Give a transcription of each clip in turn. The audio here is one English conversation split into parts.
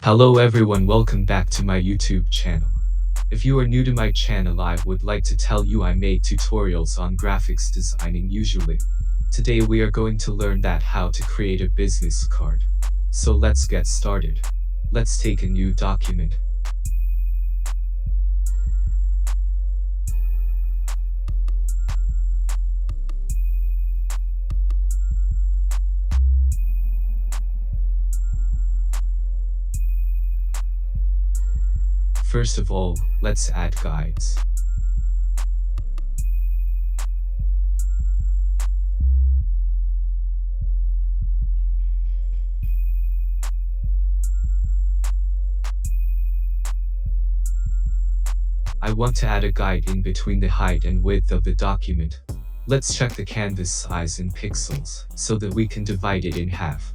Hello everyone, welcome back to my YouTube channel. If you are new to my channel, I would like to tell you I make tutorials on graphics designing usually. Today we are going to learn that how to create a business card. So let's get started. Let's take a new document. First of all, let's add guides. I want to add a guide in between the height and width of the document. Let's check the canvas size in pixels, so that we can divide it in half.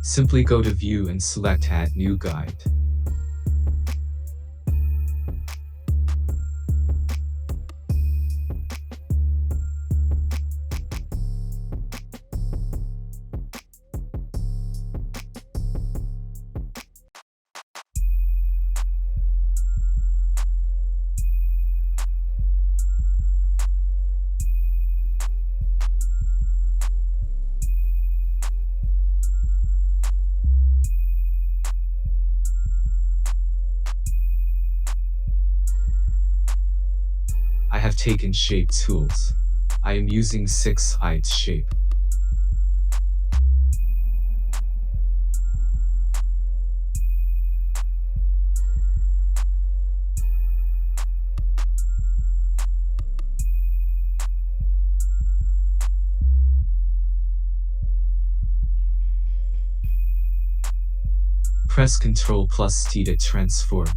Simply go to View and select Add New Guide. I have taken Shape Tools. I am using 6 height shape. Press Ctrl plus T to transform.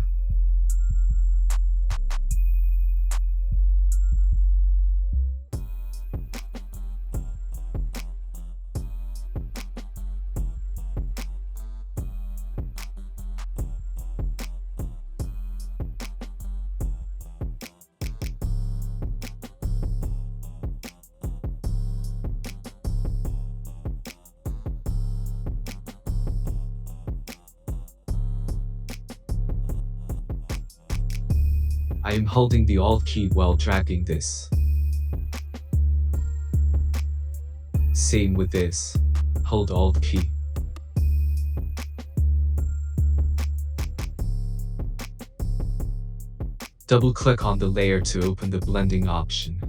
I am holding the Alt key while dragging this. Same with this. Hold Alt key. Double-click on the layer to open the blending option.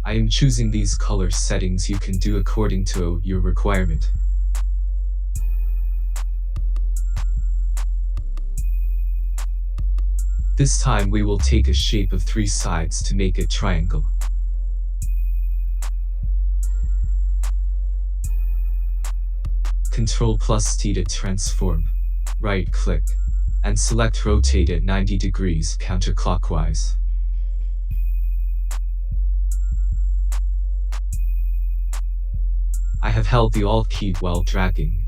I am choosing these color settings. You can do according to your requirement. This time we will take a shape of 3 sides to make a triangle. Ctrl plus T to transform. Right click. And select Rotate at 90 degrees counterclockwise. I have held the Alt key while dragging.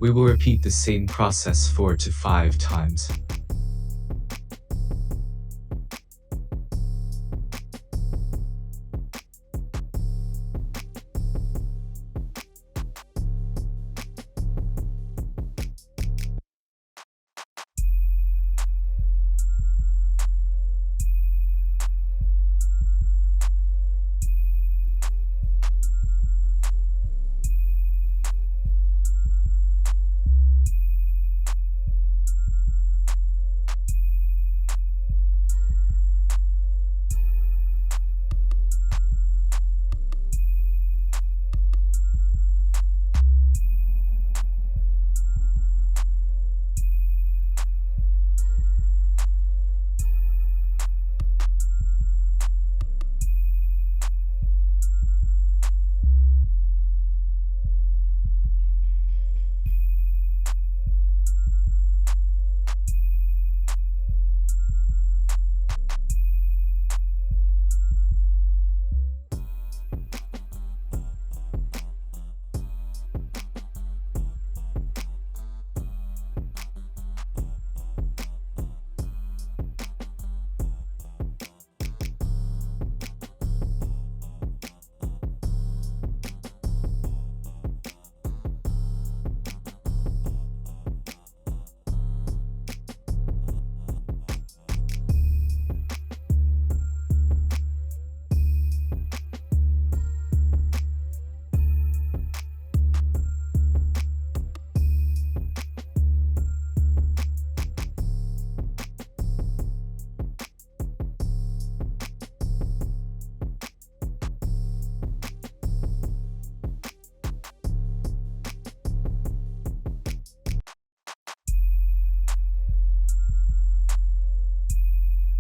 We will repeat the same process 4 to 5 times.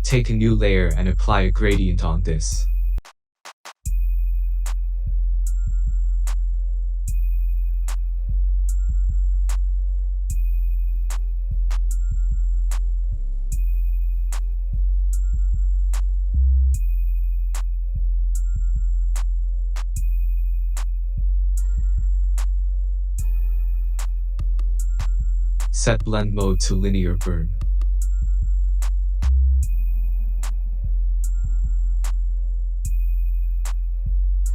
Take a new layer and apply a gradient on this. Set blend mode to linear burn.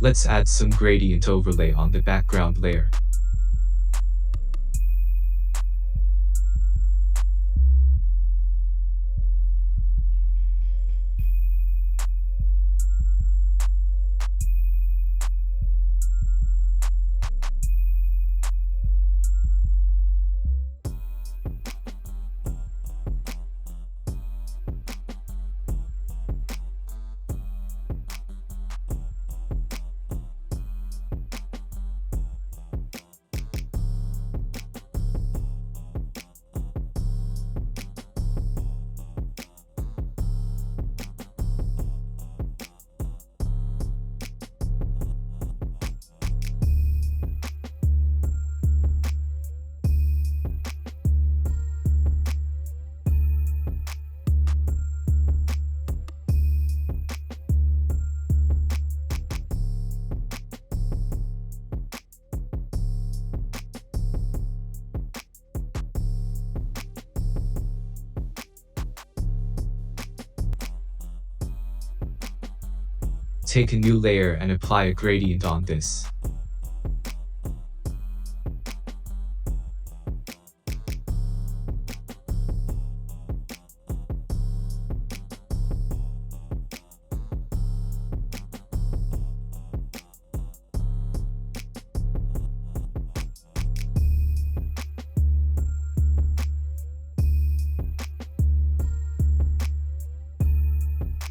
Let's add some gradient overlay on the background layer. Take a new layer and apply a gradient on this.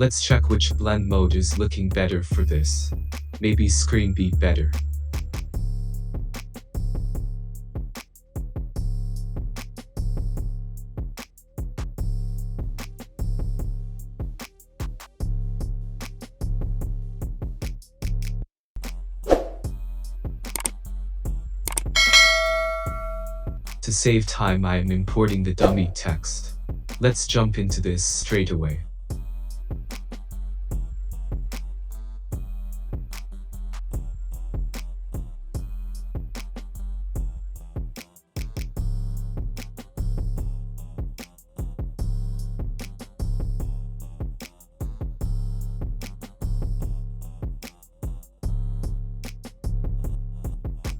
Let's check which blend mode is looking better for this. Maybe screen beat better. To save time, I am importing the dummy text. Let's jump into this straight away.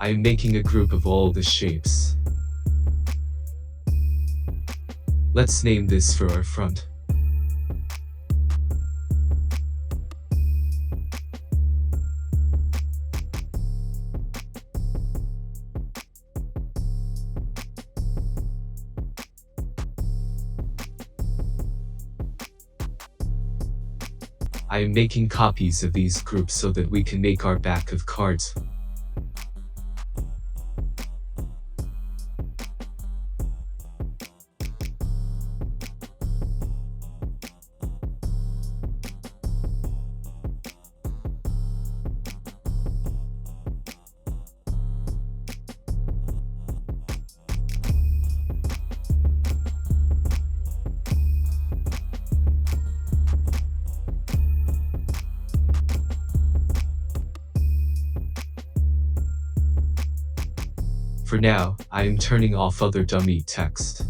I am making a group of all the shapes. Let's name this for our front. I am making copies of these groups so that we can make our back of cards. For now, I am turning off other dummy text.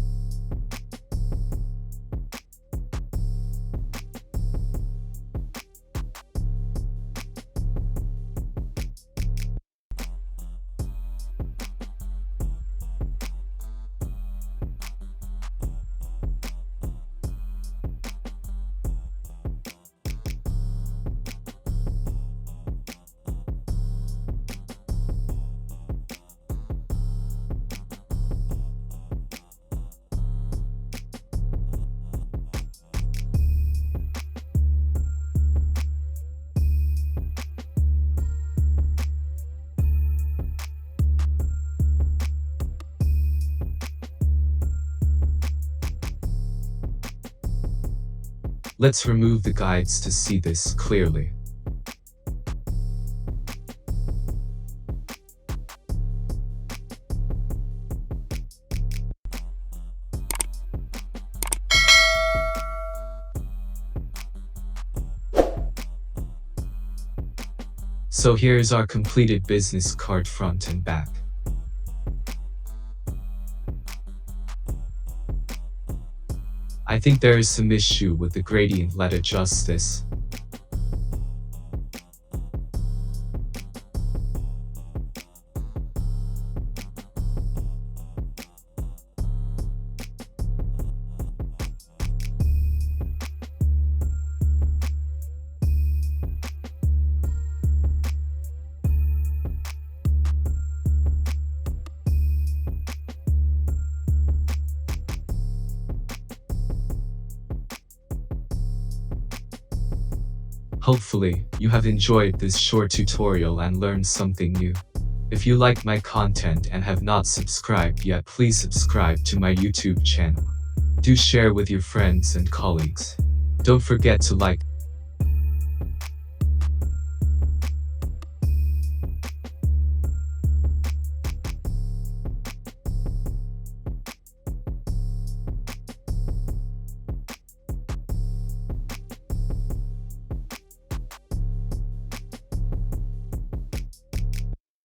Let's remove the guides to see this clearly. So here's our completed business card front and back. I think there is some issue with the gradient. Let's adjust this. Hopefully, you have enjoyed this short tutorial and learned something new. If you like my content and have not subscribed yet, please subscribe to my YouTube channel. Do share with your friends and colleagues. Don't forget to like,